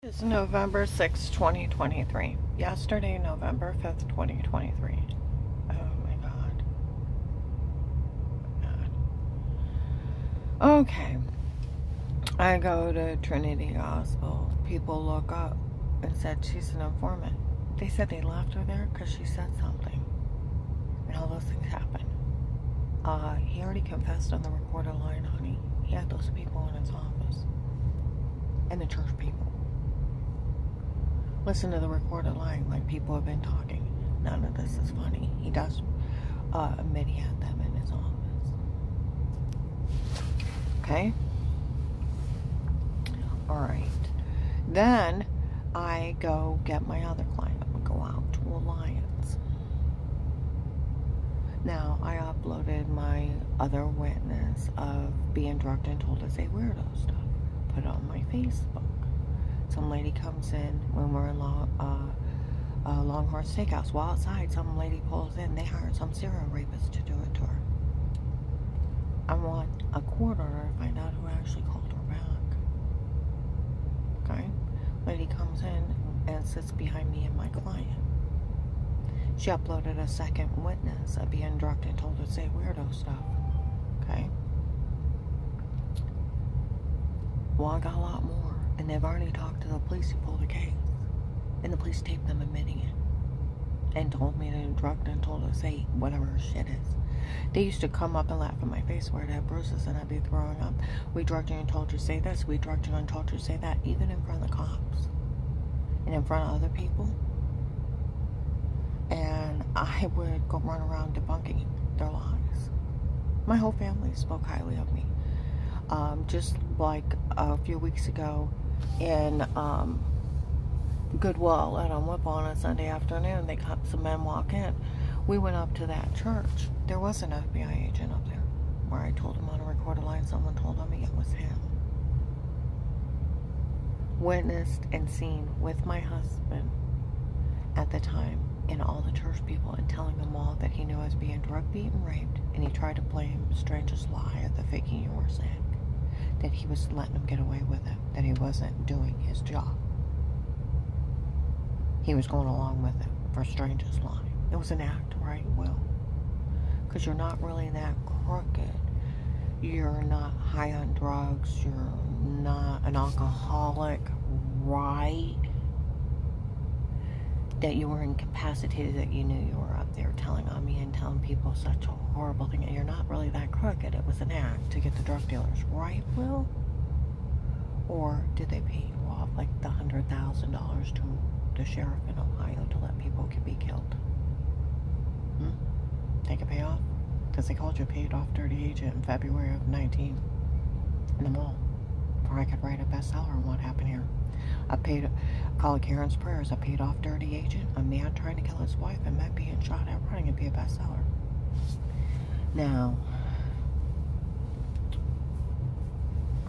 It's November 6, 2023. Yesterday, November 5th, 2023. Oh my God. Okay. I go to Trinity Gospel. People look up and said she's an informant. They said they left her there because she said something. And all those things happened. He already confessed on the recorded line, honey. He had those people in his office. And the church people. Listen to the recorded line, like people have been talking. None of this is funny. He does admit he had them in his office. Okay? Alright. Then I go get my other client. We go out to Alliance. Now, I uploaded my other witness of being drugged and told to say weirdo stuff. Put it on my Facebook. Some lady comes in when we're in Longhorn Steakhouse. While outside, some lady pulls in. They hired some serial rapist to do it to her. I want a quarter to find out who actually called her back. Okay? Lady comes in and sits behind me and my client. She uploaded a second witness of being drugged and told to say weirdo stuff. Okay? Well, I got a lot more. And they've already talked to the police who pulled the case. And the police taped them admitting it. And told me to drugged and told to say whatever her shit is. They used to come up and laugh in my face where I'd have bruises and I'd be throwing up. We drugged you and told you to say this. We drugged you and told you to say that. Even in front of the cops. And in front of other people. And I would go run around debunking their lies. My whole family spoke highly of me. Just like a few weeks ago in Goodwill at Whipple on a Sunday afternoon, they got some men walk in. We went up to that church. There was an FBI agent up there where I told him on a recorded line. Someone told me it was him. Witnessed and seen with my husband at the time and all the church people, and telling them all that he knew I was being drug beat and raped, and he tried to blame strangest lie of the faking you were sick. That he was letting him get away with it. That he wasn't doing his job. He was going along with it for strangest lie. It was an act, right, Will? Because you're not really that crooked. You're not high on drugs. You're not an alcoholic, right? That you were incapacitated, that you knew you were up there telling on me and telling people such a horrible thing, and you're not really that crooked. It was an act to get the drug dealers, right, Will? Or did they pay you off like the $100,000 to the sheriff in Ohio to let people be killed? Take a payoff? Because they called you a paid off dirty agent in February of 19 in the mall. Or I could write a bestseller on what happened here. Call it Karen's Prayers, a paid off dirty agent, a man trying to kill his wife and men being shot at running and be a bestseller. Now,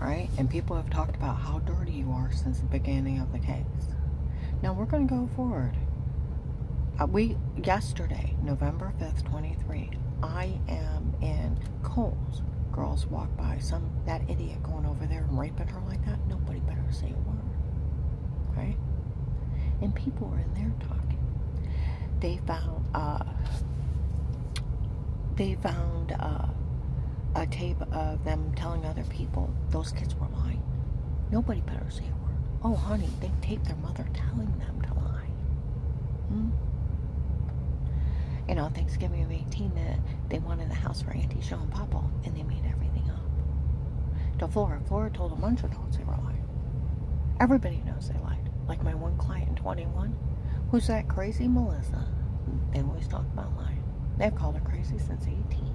right? And people have talked about how dirty you are since the beginning of the case. Now we're going to go forward. Yesterday, November 5th, 23, I am in Kohl's. Girls walk by, that idiot going over there and raping her like that. Nobody better say a word. Okay? And people were in there talking. They found a tape of them telling other people those kids were lying. Nobody better say a word. Oh, honey, they taped their mother telling them to lie. And on Thanksgiving of 18, they wanted the house for Auntie Shaw and Papa, and they made everything up. To Flora told a bunch of adults they were lying. Everybody knows they lied. Like my one client in 21, who's that crazy Melissa. They always talk about lying. They've called her crazy since 18.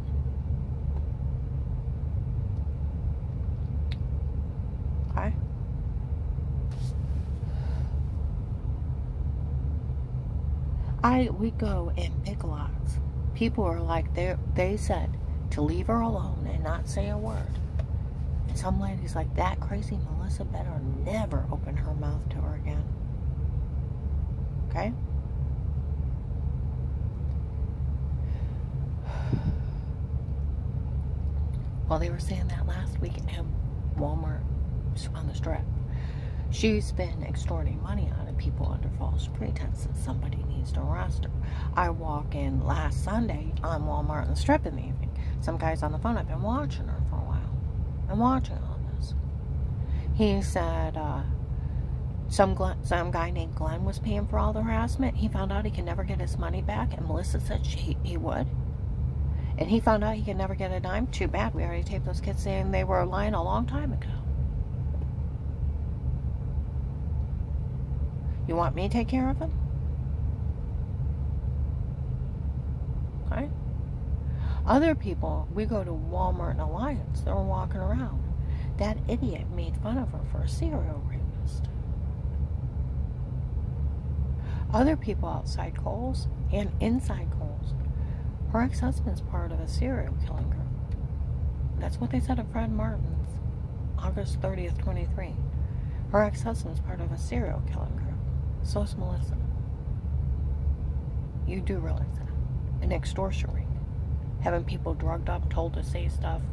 Okay? We go in Big Lots. People are like, they said to leave her alone and not say a word. And some lady's like, that crazy Melissa better never open her mouth to her again. Okay? Well, they were saying that last week at Walmart on the Strip. She's been extorting money out of people under false pretenses. Somebody needs to arrest her. I walk in last Sunday on Walmart and Strip in the evening. Some guy's on the phone. I've been watching her for a while. I'm watching all this. He said some guy named Glenn was paying for all the harassment. He found out he could never get his money back, and Melissa said he would. And he found out he could never get a dime. Too bad. We already taped those kids saying they were lying a long time ago. You want me to take care of him? Okay. Other people, we go to Walmart and Alliance, they're walking around. That idiot made fun of her for a serial rapist. Other people outside Kohl's and inside Kohl's, her ex-husband's part of a serial killing group. That's what they said of Fred Martin's, August 30th, 23. Her ex-husband's part of a serial killing group. So is Melissa. You do realize that. An extortion ring. Having people drugged up, told to say stuff,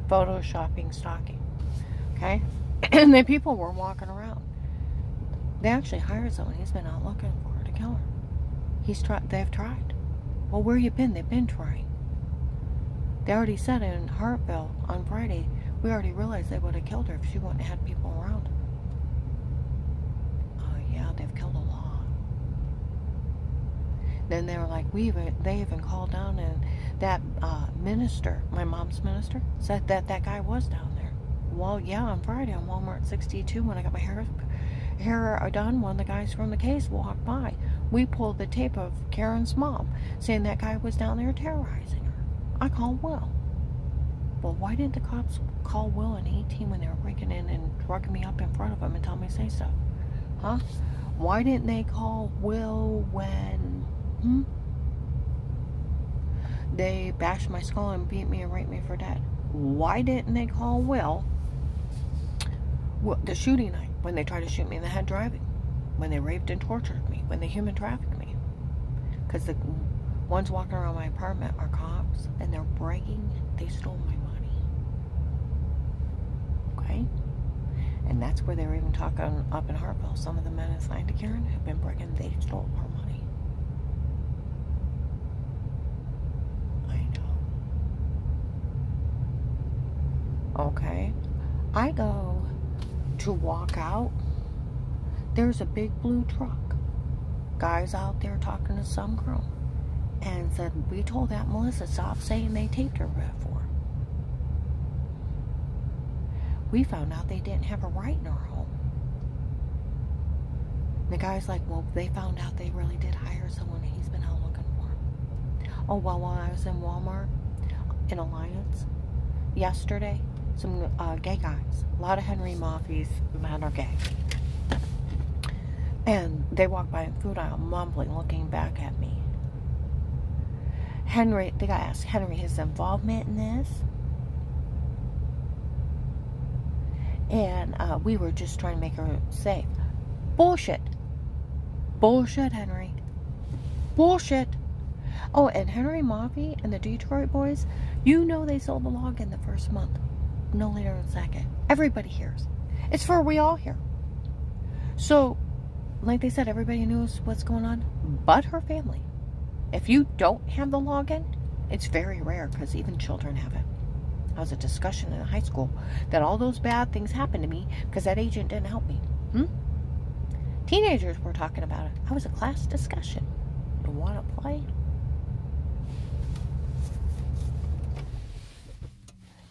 photoshopping, stalking. Okay? And the people were walking around. They actually hired someone. He's been out looking for her to kill her. They've tried. Well, where you been? They've been trying. They already said in Hartville on Friday, we already realized they would have killed her if she wouldn't have had people around. They've killed a lot. Then they were like, they even called down, and that minister, my mom's minister, said that guy was down there. Well, yeah, on Friday on Walmart 62, when I got my hair done, one of the guys from the case walked by. We pulled the tape of Karen's mom saying that guy was down there terrorizing her. I called Will. Well, why didn't the cops call Will in 18 when they were breaking in and drugging me up in front of him and tell me to say stuff? Huh? Why didn't they call Will when they bashed my skull and beat me and raped me for dead? Why didn't they call Will the shooting night when they tried to shoot me in the head driving? When they raped and tortured me? When they human trafficked me? Because the ones walking around my apartment are cops, and they're bragging they stole my money. Okay? And that's where they were even talking up in Hartville. Some of the men assigned to Karen have been bragging they stole her money. I know. Okay. I go to walk out. There's a big blue truck. Guys out there talking to some girl. And said, we told that Melissa, stop saying they taped her before. We found out they didn't have a right in our home. The guy's like, well, they found out they really did hire someone and he's been out looking for him. Oh, well, while I was in Walmart, in Alliance, yesterday, some gay guys, a lot of Henry Maffey's men are gay. And they walked by in food aisle, mumbling, looking back at me. The guy asked Henry his involvement in this. And we were just trying to make her safe. Bullshit. Bullshit, Henry. Bullshit. Oh, and Henry Maffey and the Detroit boys, you know they sold the log in the first month. No later than second. Everybody hears. It's for we all hear. So, like they said, everybody knows what's going on, but her family. If you don't have the login, it's very rare because even children have it. I was a discussion in high school that all those bad things happened to me because that agent didn't help me. Teenagers were talking about it. I was a class discussion. You want to play?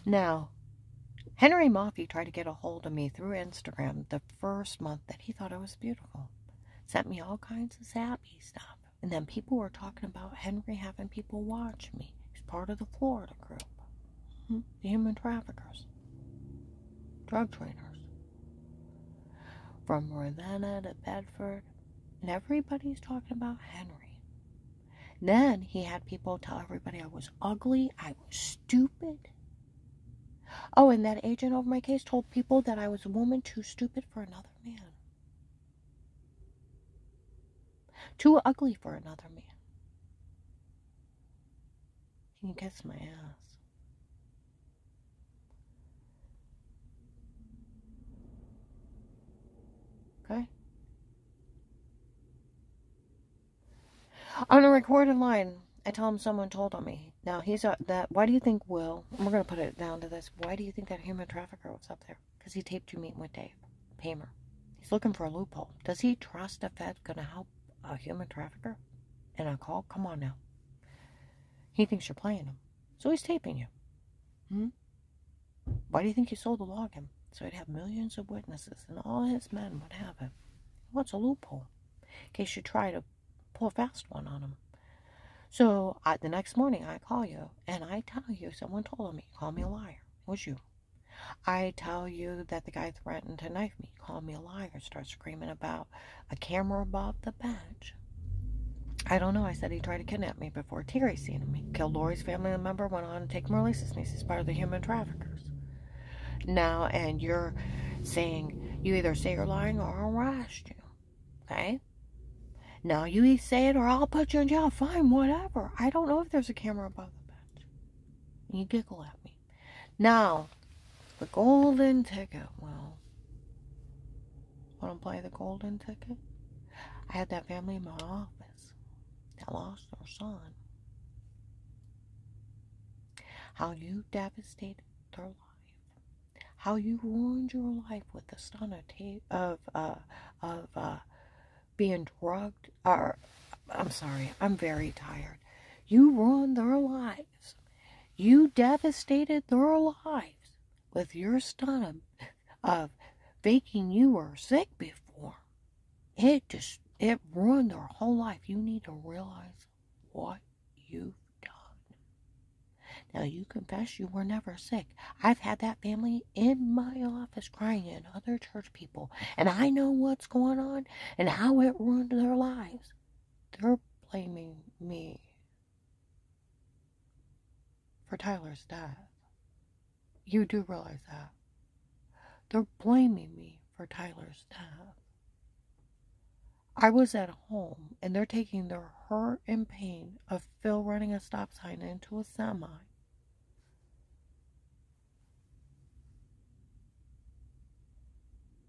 Now, Henry Maffey tried to get a hold of me through Instagram the first month that he thought I was beautiful. Sent me all kinds of sappy stuff. And then people were talking about Henry having people watch me. He's part of the Florida group. The human traffickers. Drug trainers. From Ravenna to Bedford. And everybody's talking about Henry. Then he had people tell everybody I was ugly, I was stupid. Oh, and that agent over my case told people that I was a woman too stupid for another man. Too ugly for another man. Can you kiss my ass? Okay? On a recorded line, I tell him someone told on me. Now, why do you think Will, and we're going to put it down to this, why do you think that human trafficker was up there? Because he taped you meeting with Dave Paymer. He's looking for a loophole. Does he trust a Fed going to help a human trafficker in a call? Come on now. He thinks you're playing him. So he's taping you. Why do you think he sold the login? So he'd have millions of witnesses and all his men would have it. What's a loophole? In case you try to pull a fast one on him. So the next morning I call you and I tell you someone told on me. Call me a liar. It was you. I tell you that the guy threatened to knife me. Call me a liar. Start screaming about a camera above the bench. I don't know. I said he tried to kidnap me before Terry seen me. Killed Lori's family member, went on to take Marlisa's niece. He's part of the human traffickers. Now, and you're saying, you either say you're lying or I'll arrest you. Okay? Now, you either say it or I'll put you in jail. Fine, whatever. I don't know if there's a camera above the bench. And you giggle at me. Now, the golden ticket. Well, want to play the golden ticket? I had that family in my office that lost their son. How you devastated their life. How you ruined your life with the stun of being drugged. I'm sorry, I'm very tired. You ruined their lives. You devastated their lives with your stun of faking you were sick before. It ruined their whole life. You need to realize what you've done. Now, you confess you were never sick. I've had that family in my office crying and other church people, and I know what's going on and how it ruined their lives. They're blaming me for Tyler's death. You do realize that. They're blaming me for Tyler's death. I was at home, and they're taking their hurt and pain of Phil running a stop sign into a semi.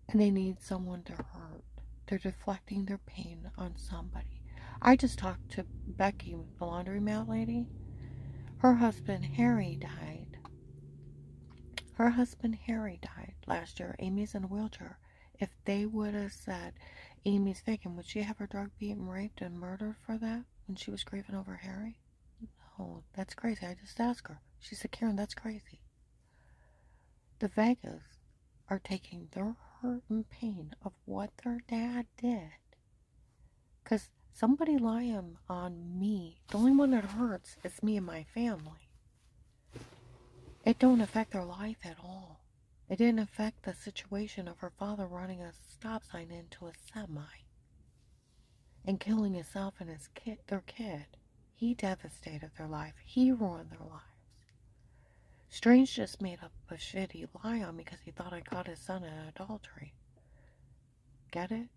And they need someone to hurt. They're deflecting their pain on somebody. I just talked to Becky, the laundromat lady. Her husband, Harry, died. Her husband, Harry, died last year. Amy's in a wheelchair. If they would have said Amy's faking, would she have her drug beaten, raped, and murdered for that when she was grieving over Harry? No, that's crazy. I just asked her. She said, Karen, that's crazy. The Vegas are taking their hurt and pain of what their dad did. Because somebody lying on me, the only one that hurts is me and my family. It don't affect their life at all. It didn't affect the situation of her father running a stop sign into a semi and killing himself and their kid. He devastated their life. He ruined their lives. Strange just made up a shitty lie on me because he thought I caught his son in adultery. Get it?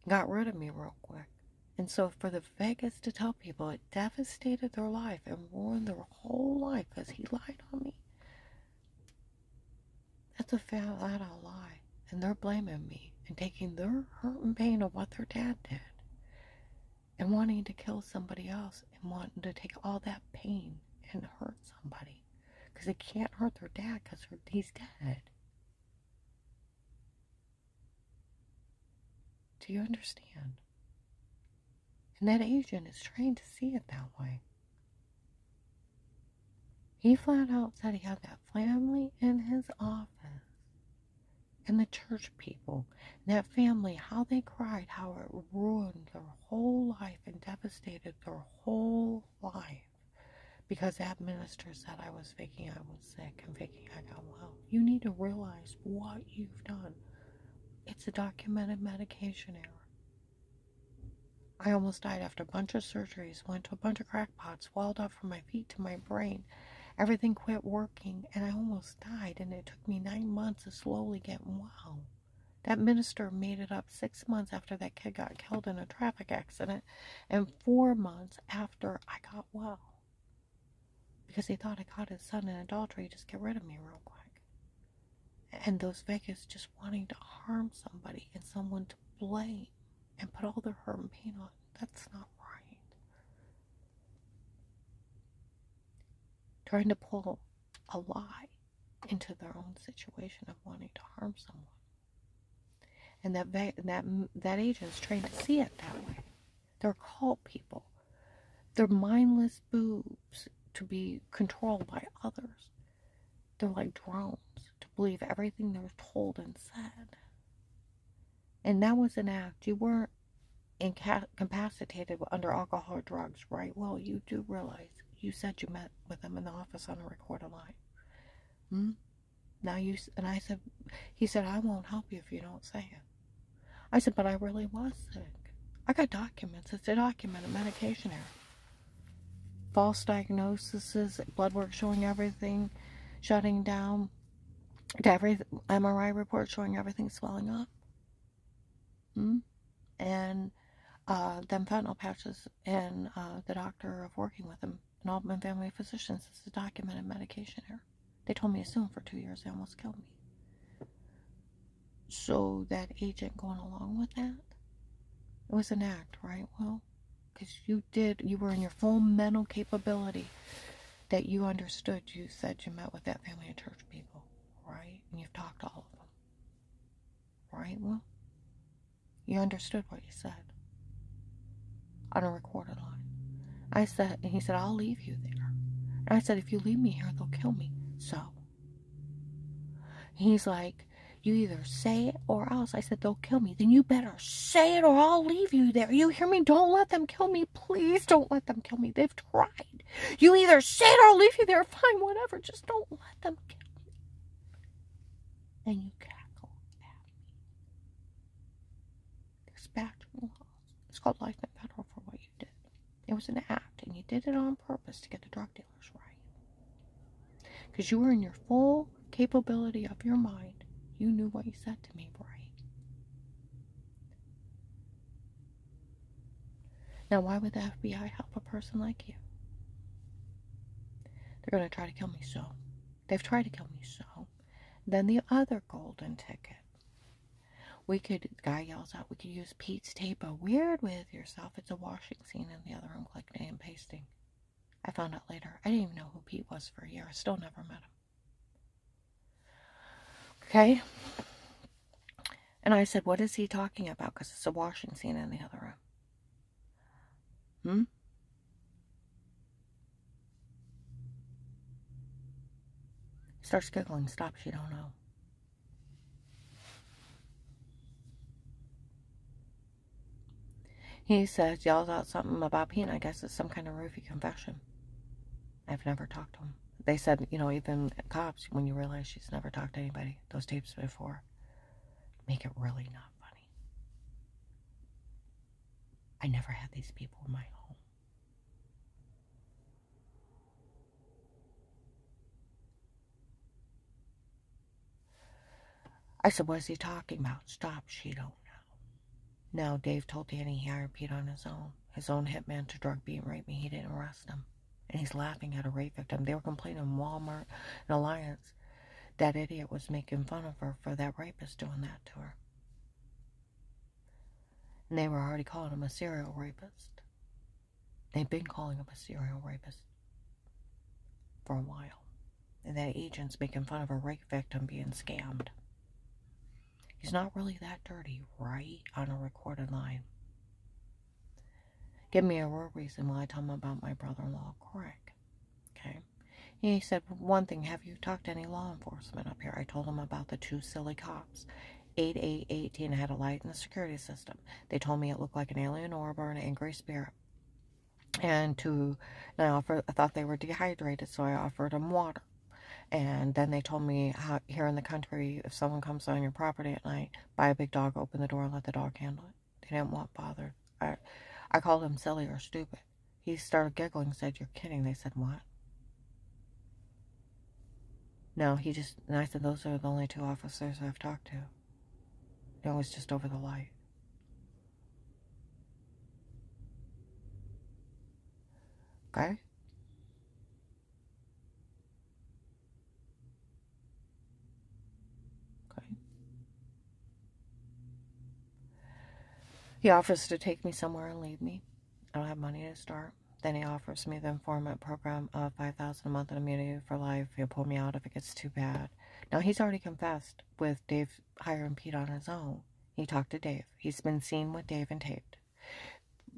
Got rid of me real quick. And so for the Vegas to tell people it devastated their life and ruined their whole life because he lied on me, that's a flat-out lie. And they're blaming me and taking their hurt and pain of what their dad did and wanting to kill somebody else and wanting to take all that pain and hurt somebody because they can't hurt their dad because he's dead. Do you understand? And that agent is trained to see it that way. He flat out said he had that family in his office. And the church people. And that family, how they cried, how it ruined their whole life and devastated their whole life. Because that minister said I was faking I was sick and faking I got well. You need to realize what you've done. It's a documented medication error. I almost died after a bunch of surgeries, went to a bunch of crackpots, swelled up from my feet to my brain. Everything quit working, and I almost died, and it took me 9 months to slowly get well. That minister made it up 6 months after that kid got killed in a traffic accident, and 4 months after I got well. Because he thought I caught his son in adultery, just get rid of me real quick. And those Vegas just wanting to harm somebody and someone to blame and put all their hurt and pain on. That's not right. Trying to pull a lie into their own situation of wanting to harm someone. And that agent's trained to see it that way. They're cult people. They're mindless boobs to be controlled by others. They're like drones to believe everything they're told and said. And that was an act. You weren't incapacitated under alcohol or drugs, right? Well, you do realize you said you met with them in the office on a recorded line. Now and I said, he said, I won't help you if you don't say it. I said, but I really was sick. I got documents. It's a documented medication error. False diagnoses, blood work showing everything, shutting down, to every MRI report showing everything swelling up. And them fentanyl patches, and the doctor of working with him, and all my family physicians, it's a documented medication error. They told me to sue him for 2 years. They almost killed me. So that agent going along with that, it was an act, right? Well, because you were in your full mental capability that you understood. You said you met with that family and church people, right? And you've talked to all of them, right? Well, you understood what you said on a recorded line. I said, and he said, I'll leave you there. And I said, if you leave me here, they'll kill me. So he's like, you either say it or else. I said, they'll kill me. Then you better say it or I'll leave you there. You hear me? Don't let them kill me. Please don't let them kill me. They've tried. You either say it or I'll leave you there. Fine, whatever. Just don't let them kill me. And you cackle at me. Dispatch laws. It's called life in federal for what you did. It was an act, and you did it on purpose to get the drug dealers right. Because you were in your full capability of your mind. You knew what you said to me, right? Now, why would the FBI help a person like you? They're going to try to kill me, so. They've tried to kill me, so. Then the other golden ticket. The guy yells out, we could use Pete's tape a weird with yourself. It's a washing scene in the other room, clicking and pasting. I found out later. I didn't even know who Pete was for a year. I still never met him. Okay? And I said, what is he talking about? Because it's a washing scene in the other room. He starts giggling. Stops. You don't know. He says, yells out something about Pete. I guess it's some kind of roofie confession. I've never talked to him. They said, even cops, when you realize she's never talked to anybody, those tapes before, make it really not funny. I never had these people in my home. I said, what is he talking about? Stop, she don't know. Now, Dave told Danny he hired Pete on his own hitman to drug beat and rape me. He didn't arrest him. And he's laughing at a rape victim. They were complaining in Walmart and Alliance. That idiot was making fun of her for that rapist doing that to her. And they were already calling him a serial rapist. They've been calling him a serial rapist for a while. And that agent's making fun of a rape victim being scammed. He's not really that dirty, right? On a recorded line. Give me a real reason while I tell him about my brother-in-law, Craig. Okay? He said, one thing, have you talked to any law enforcement up here? I told him about the 2 silly cops. 8818 had a light in the security system. They told me it looked like an alien orb or an angry spirit. And I thought they were dehydrated, so I offered them water. And then they told me how here in the country, if someone comes on your property at night, buy a big dog, open the door, and let the dog handle it. They didn't want bothered. I called him silly or stupid. He started giggling and said, you're kidding. They said, what? No, and I said, those are the only 2 officers I've talked to. It was just over the light. Okay? He offers to take me somewhere and leave me. I don't have money to start. Then he offers me the informant program of $5,000 a month and immunity for life. He'll pull me out if it gets too bad. Now, he's already confessed with Dave hiring Pete on his own. He talked to Dave. He's been seen with Dave and taped.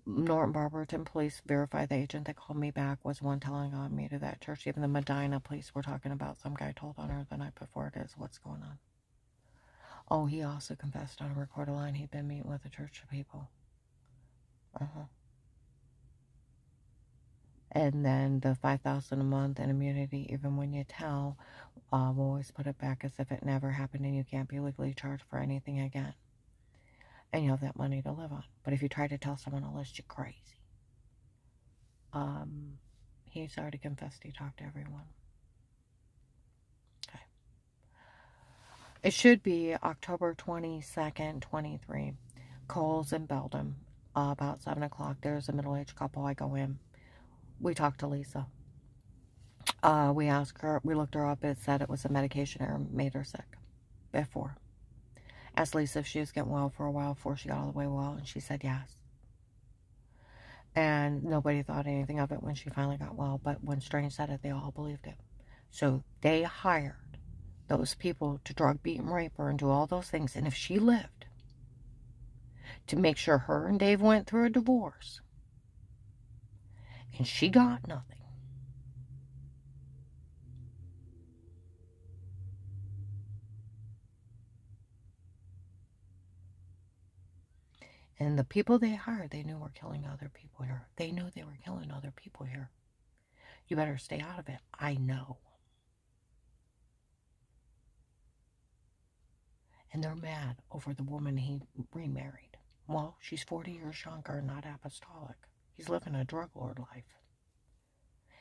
Norton Barberton police verified the agent that called me back was one telling on me to that church. Even the Medina police were talking about some guy told on her the night before it is. What's going on? Oh, he also confessed on a recorded line he'd been meeting with a church of people. And then the $5,000 a month and immunity, even when you tell, we'll always put it back as if it never happened and you can't be legally charged for anything again. And you have that money to live on. But if you try to tell someone else, you're crazy. He's already confessed he talked to everyone. Okay. It should be October 22nd, 23. Coles in Belden. About 7 o'clock. There's a middle-aged couple. I go in. We talked to Lisa. We asked her, we looked her up. It said it was a medication error made her sick before. Asked Lisa if she was getting well for a while before she got all the way well, and she said yes. And nobody thought anything of it when she finally got well, but when Strange said it, they all believed it. So they hired those people to drug, beat, and rape her and do all those things. And if she lived, to make sure her and Dave went through a divorce, and she got nothing. And the people they hired, they knew were killing other people here. They knew they were killing other people here. You better stay out of it. I know. And they're mad over the woman he remarried. Well, she's 40 years younger, not apostolic. He's living a drug lord life.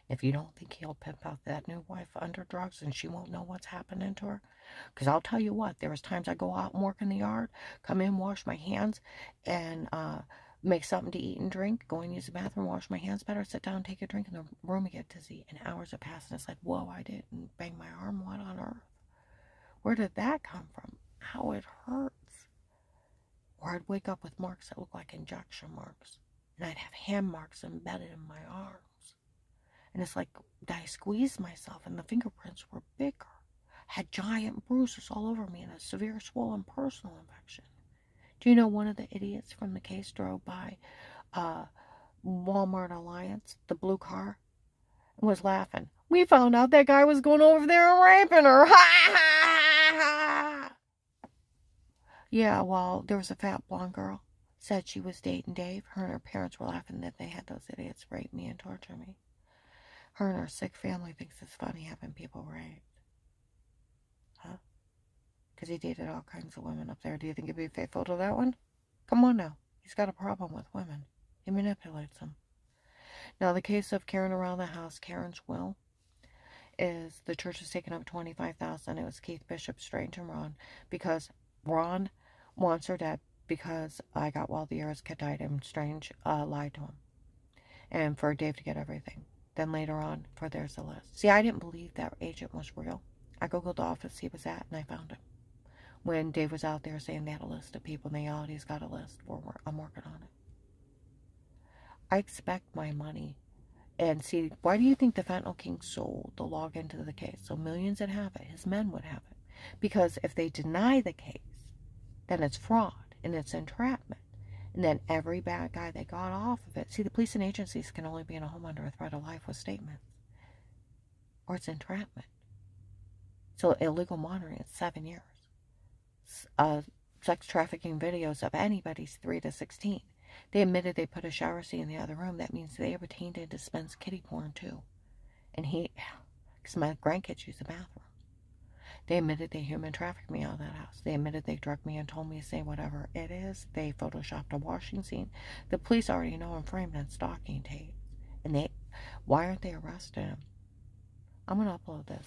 If you don't think he'll pimp out that new wife under drugs and she won't know what's happening to her. Because I'll tell you what, there was times I go out and work in the yard, come in, wash my hands, and make something to eat and drink, go and use the bathroom, wash my hands better, sit down, take a drink in the room and get dizzy. And hours have passed and it's like, whoa, I didn't bang my arm, what on earth? Where did that come from? How it hurts. Or I'd wake up with marks that look like injection marks. And I'd have hand marks embedded in my arms. And it's like, I squeezed myself and the fingerprints were bigger. Had giant bruises all over me and a severe swollen personal infection. Do you know one of the idiots from the case drove by Walmart Alliance, the blue car, and was laughing? We found out that guy was going over there and raping her. Ha ha ha! Yeah, well, there was a fat blonde girl. Said she was dating Dave. Her and her parents were laughing that they had those idiots rape me and torture me. Her and her sick family thinks it's funny having people raped. Huh? Because he dated all kinds of women up there. Do you think he'd be faithful to that one? Come on now. He's got a problem with women. He manipulates them. Now, the case of Karen around the house, Karen's will, is the church has taken up $25,000. It was Keith Bishop, Strange, and Ron. Because Ron wants her dead because I got well the year his kid died and Strange lied to him. And for Dave to get everything. Then later on, for there's a list. See, I didn't believe that agent was real. I googled the office he was at, and I found him. When Dave was out there saying they had a list of people, and they all, he's got a list. I'm working on it. I expect my money. And see, why do you think the Fentanyl King sold the login to the case? So millions that have it, his men would have it. Because if they deny the case, then it's fraud, and it's entrapment. And then every bad guy they got off of it. See, the police and agencies can only be in a home under a threat of life with statements. Or it's entrapment. So illegal monitoring is 7 years. Sex trafficking videos of anybody's 3 to 16. They admitted they put a shower seat in the other room. That means they obtained and dispensed kiddie porn too. And because my grandkids use the bathroom. They admitted they human trafficked me out of that house. They admitted they drugged me and told me to say whatever it is. They photoshopped a washing scene. The police already know I'm framed on stalking tapes. And why aren't they arresting him? I'm going to upload this.